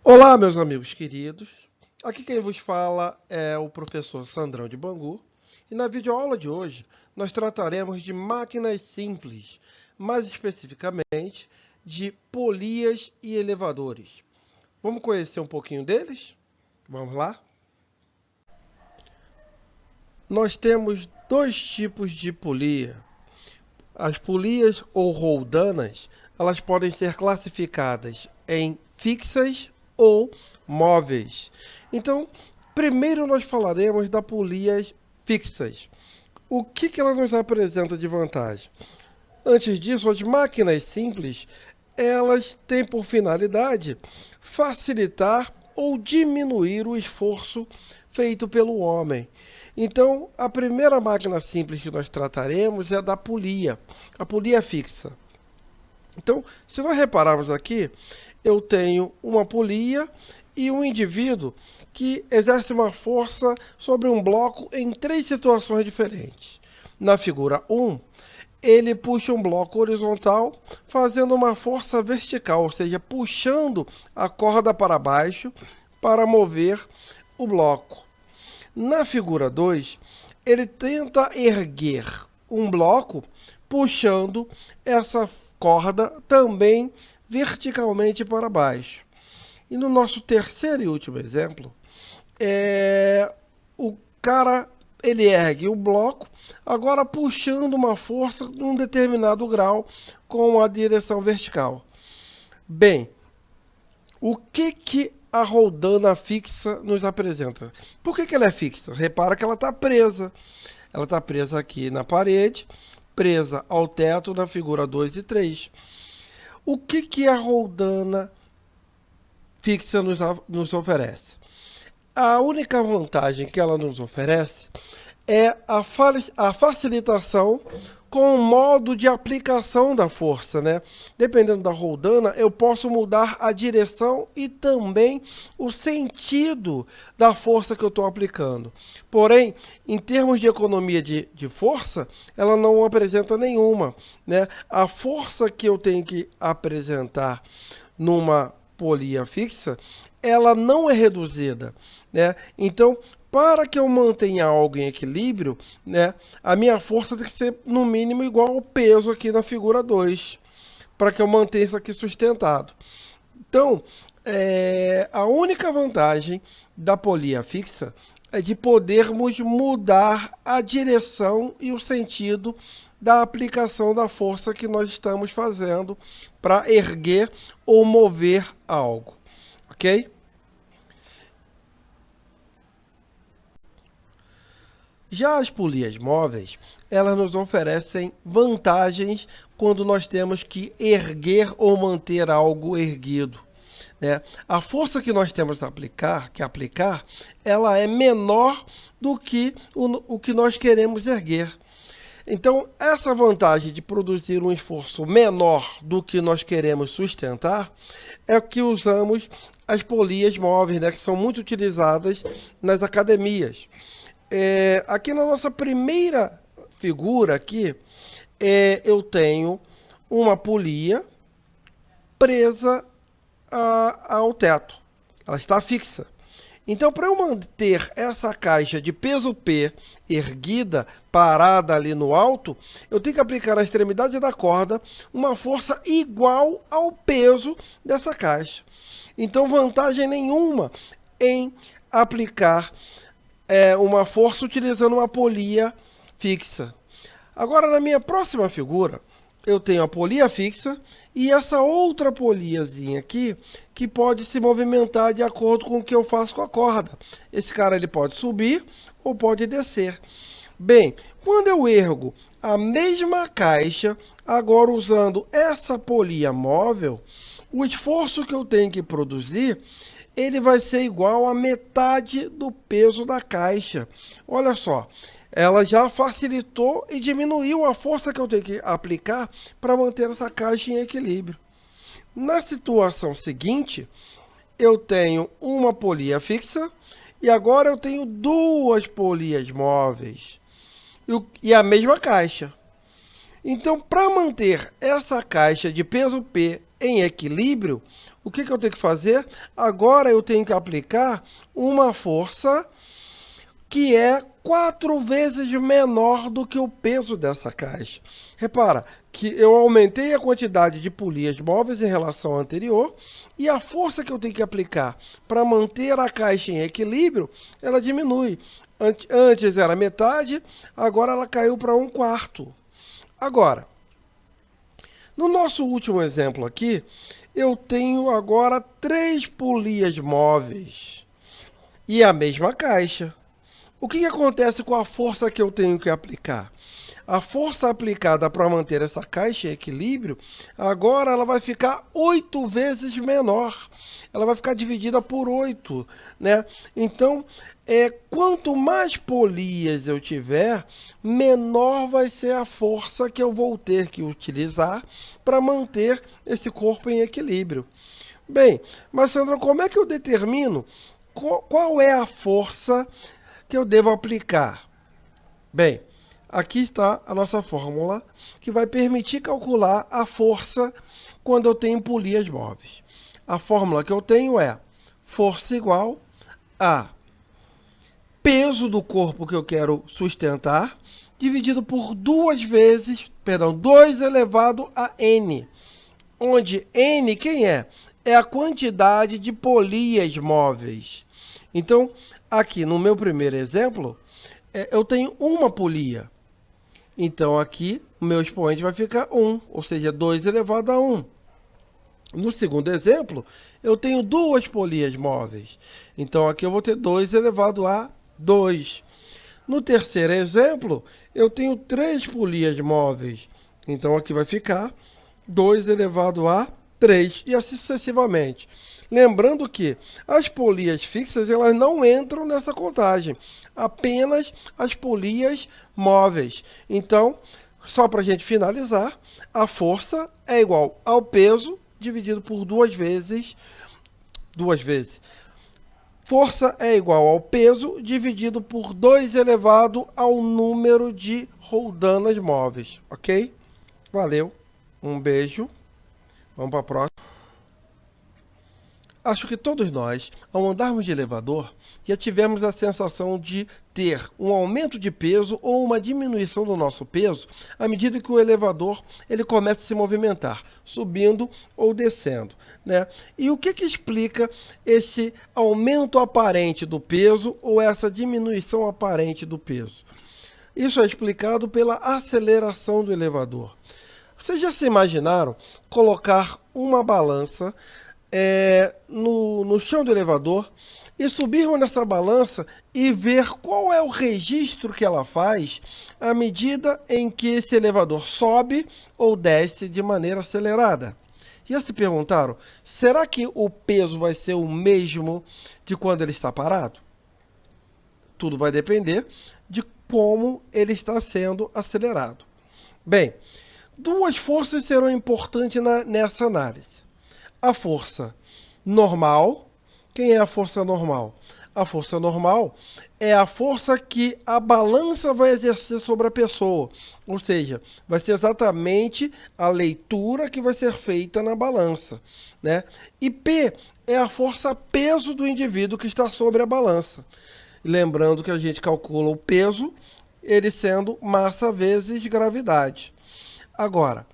Olá, meus amigos queridos. Aqui quem vos fala é o professor Sandrão de Bangu. E na videoaula de hoje nós trataremos de máquinas simples, mais especificamente de polias e elevadores. Vamos conhecer um pouquinho deles? Vamos lá? Nós temos dois tipos de polia. As polias ou roldanas, elas podem ser classificadas em fixas ou móveis. Então, primeiro nós falaremos das polias fixas. O que ela nos apresenta de vantagem? Antes disso, as máquinas simples, elas têm por finalidade facilitar ou diminuir o esforço feito pelo homem. Então, a primeira máquina simples que nós trataremos é a da polia, a polia fixa. Então, se nós repararmos aqui, eu tenho uma polia e um indivíduo que exerce uma força sobre um bloco em três situações diferentes. Na figura 1, ele puxa um bloco horizontal, fazendo uma força vertical, ou seja, puxando a corda para baixo para mover o bloco. Na figura 2, ele tenta erguer um bloco, puxando essa corda também verticalmente para baixo. E no nosso terceiro e último exemplo, o cara ele ergue o bloco, agora puxando uma força num determinado grau com a direção vertical. Bem, o que a roldana fixa nos apresenta? Por que ela é fixa? Repara que ela está presa. Ela está presa aqui na parede, presa ao teto na figura 2 e 3. O que a roldana fixa nos oferece? A única vantagem que ela nos oferece é a facilitação com o modo de aplicação da força, né? Dependendo da roldana, eu posso mudar a direção e também o sentido da força que eu estou aplicando. Porém, em termos de economia de força, ela não apresenta nenhuma, né? A força que eu tenho que apresentar numa polia fixa, ela não é reduzida, né? Então, para que eu mantenha algo em equilíbrio, né, a minha força tem que ser no mínimo igual ao peso aqui na figura 2, para que eu mantenha isso aqui sustentado. Então, a única vantagem da polia fixa é de podermos mudar a direção e o sentido da aplicação da força que nós estamos fazendo para erguer ou mover algo, ok? Já as polias móveis, elas nos oferecem vantagens quando nós temos que erguer ou manter algo erguido, né? A força que nós temos que aplicar, ela é menor do que o que nós queremos erguer. Então, essa vantagem de produzir um esforço menor do que nós queremos sustentar é o que usamos as polias móveis, né, que são muito utilizadas nas academias. Aqui na nossa primeira figura aqui, eu tenho uma polia presa ao teto. Ela está fixa. Então, para eu manter essa caixa de peso P erguida, parada ali no alto, eu tenho que aplicar na extremidade da corda uma força igual ao peso dessa caixa. Então, vantagem nenhuma em aplicar uma força utilizando uma polia fixa. Agora, na minha próxima figura, eu tenho a polia fixa e essa outra poliazinha aqui que pode se movimentar de acordo com o que eu faço com a corda. Esse cara ele pode subir ou pode descer. Bem, quando eu ergo a mesma caixa, agora usando essa polia móvel, o esforço que eu tenho que produzir ele vai ser igual a metade do peso da caixa. Olha só, ela já facilitou e diminuiu a força que eu tenho que aplicar para manter essa caixa em equilíbrio. Na situação seguinte, eu tenho uma polia fixa e agora eu tenho duas polias móveis e a mesma caixa. Então, para manter essa caixa de peso P em equilíbrio, o que eu tenho que fazer? Agora eu tenho que aplicar uma força que é 4 vezes menor do que o peso dessa caixa. Repara que eu aumentei a quantidade de polias móveis em relação ao anterior e a força que eu tenho que aplicar para manter a caixa em equilíbrio, ela diminui. Antes era metade, agora ela caiu para 1/4. Agora, no nosso último exemplo aqui, eu tenho agora 3 polias móveis e a mesma caixa. O que acontece com a força que eu tenho que aplicar? A força aplicada para manter essa caixa em equilíbrio, agora ela vai ficar 8 vezes menor. Ela vai ficar dividida por 8, né? Então, quanto mais polias eu tiver, menor vai ser a força que eu vou ter que utilizar para manter esse corpo em equilíbrio. Bem, mas Sandra, como é que eu determino qual é a força que eu devo aplicar? Bem, aqui está a nossa fórmula que vai permitir calcular a força quando eu tenho polias móveis. A fórmula que eu tenho é força igual a peso do corpo que eu quero sustentar, dividido por 2 elevado a n, onde n quem é? É a quantidade de polias móveis. Então, aqui no meu primeiro exemplo, eu tenho uma polia. Então, aqui, o meu expoente vai ficar 1, ou seja, 2 elevado a 1. No segundo exemplo, eu tenho 2 polias móveis. Então, aqui eu vou ter 2 elevado a 2. No terceiro exemplo, eu tenho 3 polias móveis. Então, aqui vai ficar 2 elevado a 3, e assim sucessivamente. Lembrando que as polias fixas elas não entram nessa contagem, apenas as polias móveis. Então, só para a gente finalizar, a força é igual ao peso dividido por 2 vezes. Força é igual ao peso dividido por 2 elevado ao número de roldanas móveis, ok? Valeu, um beijo, vamos para a próxima. Acho que todos nós, ao andarmos de elevador, já tivemos a sensação de ter um aumento de peso ou uma diminuição do nosso peso à medida que o elevador ele começa a se movimentar, subindo ou descendo, né? E o que explica esse aumento aparente do peso ou essa diminuição aparente do peso? Isso é explicado pela aceleração do elevador. Vocês já se imaginaram colocar uma balança no chão do elevador e subirmos nessa balança e ver qual é o registro que ela faz à medida em que esse elevador sobe ou desce de maneira acelerada? Já se perguntaram, será que o peso vai ser o mesmo de quando ele está parado? Tudo vai depender de como ele está sendo acelerado. Bem, 2 forças serão importantes nessa análise. A força normal. Quem é a força normal? A força normal é a força que a balança vai exercer sobre a pessoa. Ou seja, vai ser exatamente a leitura que vai ser feita na balança, né? E P é a força peso do indivíduo que está sobre a balança. Lembrando que a gente calcula o peso, ele sendo massa vezes gravidade. Agora,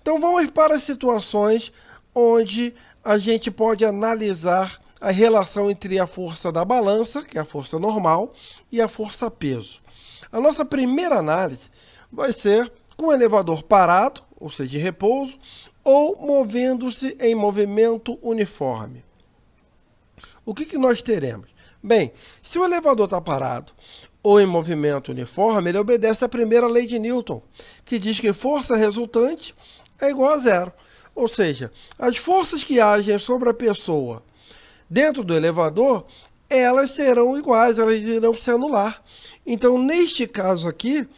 então vamos para as situações onde a gente pode analisar a relação entre a força da balança, que é a força normal, e a força peso. A nossa primeira análise vai ser com o elevador parado, ou seja, em repouso, ou movendo-se em movimento uniforme. O que nós teremos? Bem, se o elevador está parado ou em movimento uniforme, ele obedece à primeira lei de Newton, que diz que força resultante é igual a zero. Ou seja, as forças que agem sobre a pessoa dentro do elevador, elas serão iguais, elas irão se anular. Então, neste caso aqui,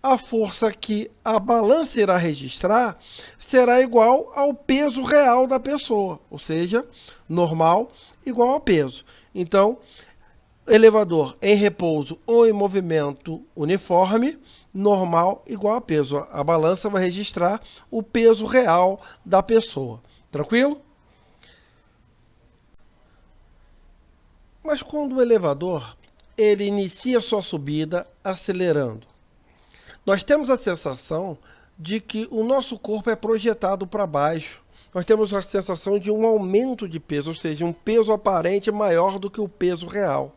a força que a balança irá registrar será igual ao peso real da pessoa, ou seja, normal igual a peso. Então, elevador em repouso ou em movimento uniforme, normal igual a peso. A balança vai registrar o peso real da pessoa. Tranquilo? Mas quando o elevador ele inicia sua subida acelerando, nós temos a sensação de que o nosso corpo é projetado para baixo. Nós temos a sensação de um aumento de peso, ou seja, um peso aparente maior do que o peso real.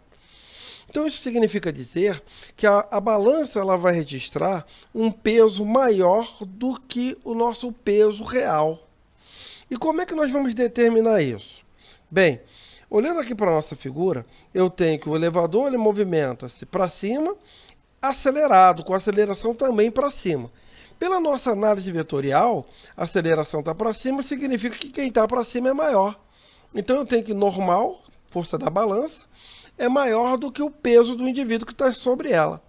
Então isso significa dizer que a balança ela vai registrar um peso maior do que o nosso peso real. E como é que nós vamos determinar isso? Bem, olhando aqui para a nossa figura, eu tenho que o elevador ele movimenta-se para cima, acelerado, com a aceleração também para cima. Pela nossa análise vetorial, a aceleração está para cima, significa que quem está para cima é maior. Então eu tenho que normal, força da balança, é maior do que o peso do indivíduo que está sobre ela.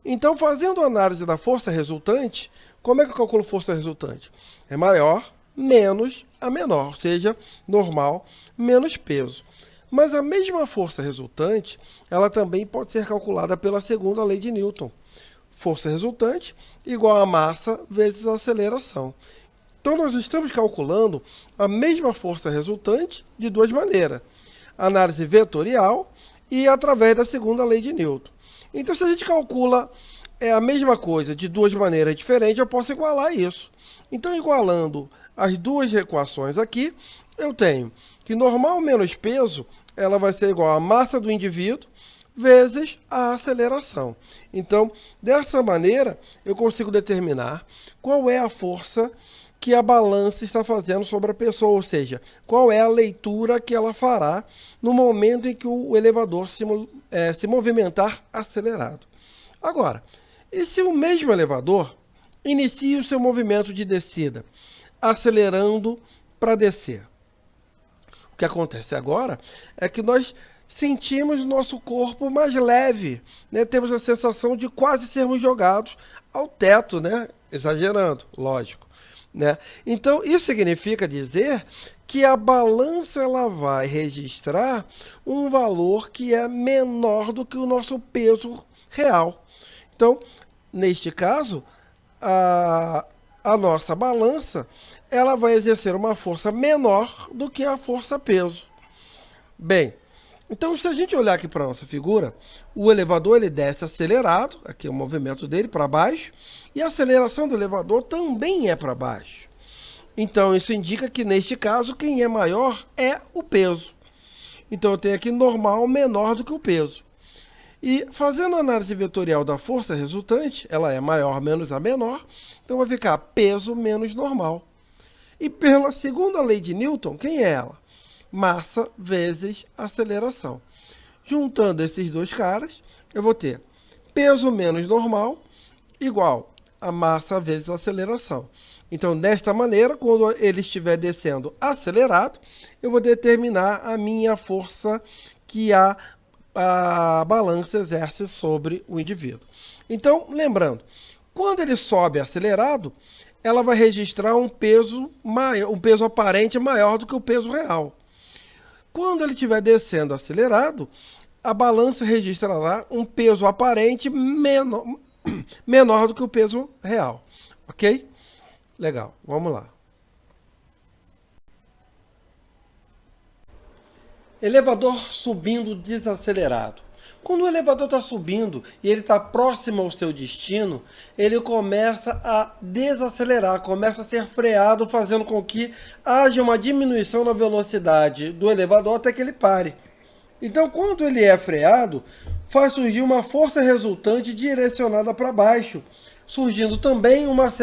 Então, fazendo a análise da força resultante, como é que eu calculo força resultante? É maior menos a menor, ou seja, normal menos peso. Mas a mesma força resultante, ela também pode ser calculada pela segunda lei de Newton. Força resultante igual a massa vezes a aceleração. Então, nós estamos calculando a mesma força resultante de duas maneiras. Análise vetorial e através da segunda lei de Newton. Então, se a gente calcula a mesma coisa de duas maneiras diferentes, eu posso igualar isso. Então, igualando as duas equações aqui, eu tenho que normal menos peso, ela vai ser igual a massa do indivíduo vezes a aceleração. Então, dessa maneira, eu consigo determinar qual é a força que a balança está fazendo sobre a pessoa, ou seja, qual é a leitura que ela fará no momento em que o elevador se movimentar acelerado. Agora, e se o mesmo elevador inicia o seu movimento de descida, acelerando para descer? O que acontece agora é que nós sentimos nosso corpo mais leve, né? Temos a sensação de quase sermos jogados ao teto, né? Exagerando, lógico. Né? Então, isso significa dizer que a balança ela vai registrar um valor que é menor do que o nosso peso real. Então, neste caso, a nossa balança ela vai exercer uma força menor do que a força peso. Bem, então se a gente olhar aqui para a nossa figura, o elevador ele desce acelerado, aqui é o movimento dele para baixo, e a aceleração do elevador também é para baixo. Então isso indica que neste caso quem é maior é o peso. Então eu tenho aqui normal menor do que o peso. E fazendo a análise vetorial da força resultante, ela é maior menos a menor, então vai ficar peso menos normal. E pela segunda lei de Newton, quem é ela? Massa vezes aceleração. Juntando esses dois caras, eu vou ter peso menos normal igual a massa vezes a aceleração. Então, desta maneira, quando ele estiver descendo acelerado, eu vou determinar a minha força que a balança exerce sobre o indivíduo. Então, lembrando, quando ele sobe acelerado, ela vai registrar um peso aparente maior do que o peso real. Quando ele estiver descendo acelerado, a balança registrará um peso aparente menor do que o peso real. Ok? Legal, vamos lá. Elevador subindo desacelerado. Quando o elevador está subindo e ele está próximo ao seu destino, ele começa a desacelerar, começa a ser freado, fazendo com que haja uma diminuição na velocidade do elevador até que ele pare. Então, quando ele é freado, faz surgir uma força resultante direcionada para baixo, surgindo também uma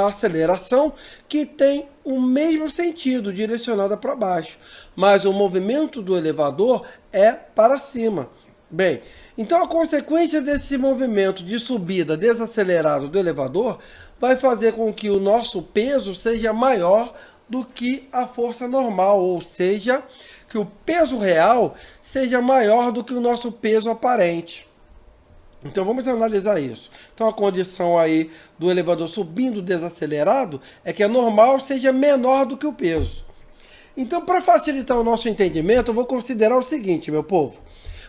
aceleração que tem o mesmo sentido, direcionada para baixo. Mas o movimento do elevador é para cima. Bem, então a consequência desse movimento de subida desacelerado do elevador vai fazer com que o nosso peso seja maior do que a força normal, ou seja, que o peso real seja maior do que o nosso peso aparente. Então vamos analisar isso. Então a condição aí do elevador subindo desacelerado é que a normal seja menor do que o peso. Então, para facilitar o nosso entendimento, eu vou considerar o seguinte, meu povo.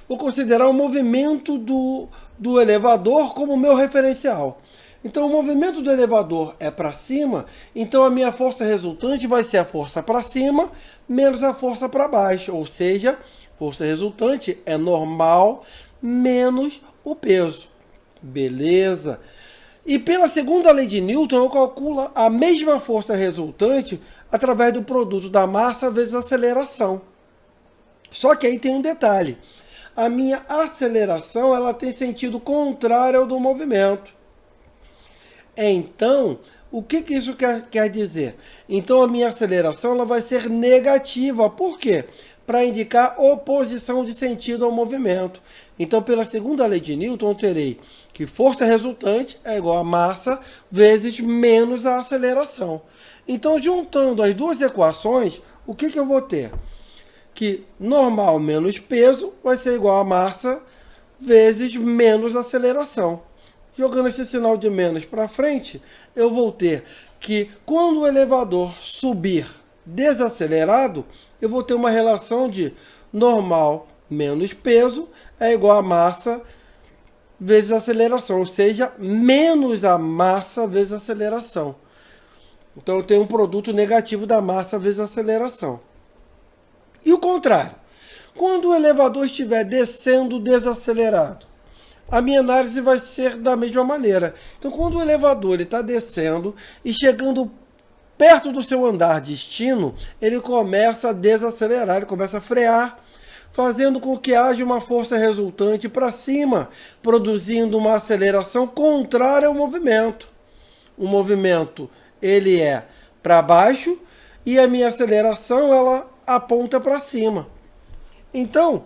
Vou considerar o movimento do elevador como meu referencial. Então, o movimento do elevador é para cima, então a minha força resultante vai ser a força para cima menos a força para baixo, ou seja, Força resultante é normal menos o peso. Beleza? E pela segunda lei de Newton, eu calculo a mesma força resultante através do produto da massa vezes a aceleração. Só que aí tem um detalhe. A minha aceleração ela tem sentido contrário ao do movimento. Então, o que isso quer dizer? Então, a minha aceleração ela vai ser negativa. Por quê? Para indicar oposição de sentido ao movimento. Então, pela segunda lei de Newton, eu terei que força resultante é igual a massa vezes menos a aceleração. Então, juntando as duas equações, o que eu vou ter? Que normal menos peso vai ser igual a massa vezes menos aceleração. Jogando esse sinal de menos para frente, eu vou ter que quando o elevador subir desacelerado, eu vou ter uma relação de normal menos peso é igual a massa vezes aceleração, ou seja, menos a massa vezes aceleração. Então eu tenho um produto negativo da massa vezes aceleração. E o contrário, quando o elevador estiver descendo desacelerado, a minha análise vai ser da mesma maneira. Então, quando o elevador está descendo e chegando perto do seu andar destino, ele começa a desacelerar, ele começa a frear, fazendo com que haja uma força resultante para cima, produzindo uma aceleração contrária ao movimento. O movimento ele é para baixo e a minha aceleração ela aponta para cima. Então,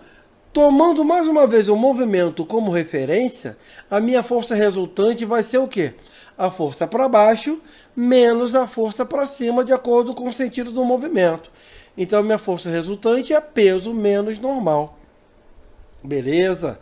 tomando mais uma vez o movimento como referência, a minha força resultante vai ser o quê? A força para baixo menos a força para cima, de acordo com o sentido do movimento. Então, a minha força resultante é peso menos normal. Beleza?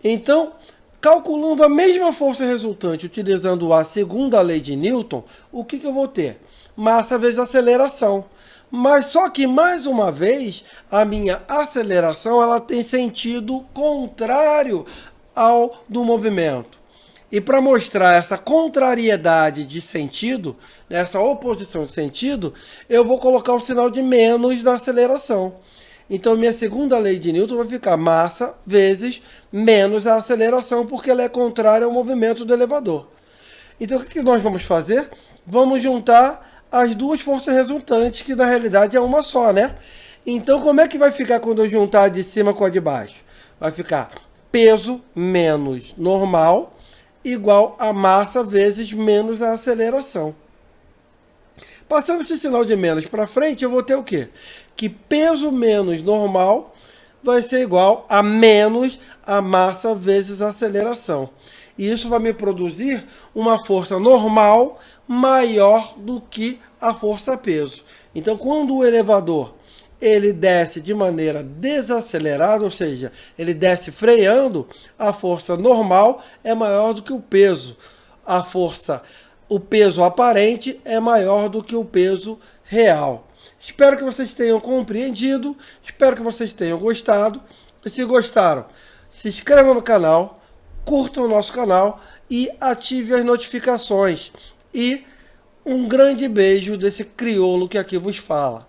Então, calculando a mesma força resultante utilizando a segunda lei de Newton, o que eu vou ter? Massa vezes aceleração. Mas só que, mais uma vez, a minha aceleração ela tem sentido contrário ao do movimento. E para mostrar essa contrariedade de sentido, essa oposição de sentido, eu vou colocar o sinal de menos na aceleração. Então, minha segunda lei de Newton vai ficar massa vezes menos a aceleração, porque ela é contrária ao movimento do elevador. Então, o que nós vamos fazer? Vamos juntar as duas forças resultantes, que na realidade é uma só, né? Então, como é que vai ficar quando eu juntar a de cima com a de baixo? Vai ficar peso menos normal igual a massa vezes menos a aceleração. Passando esse sinal de menos para frente, eu vou ter o quê? Que peso menos normal vai ser igual a menos a massa vezes a aceleração. E isso vai me produzir uma força normal maior do que a força peso. Então, quando o elevador ele desce de maneira desacelerada, ou seja, ele desce freando, a força normal é maior do que o peso. O peso aparente é maior do que o peso real. Espero que vocês tenham compreendido, espero que vocês tenham gostado. E se gostaram, se inscrevam no canal, curtam o nosso canal e ative as notificações. E um grande beijo desse crioulo que aqui vos fala.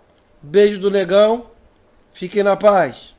Beijo do negão, fiquem na paz.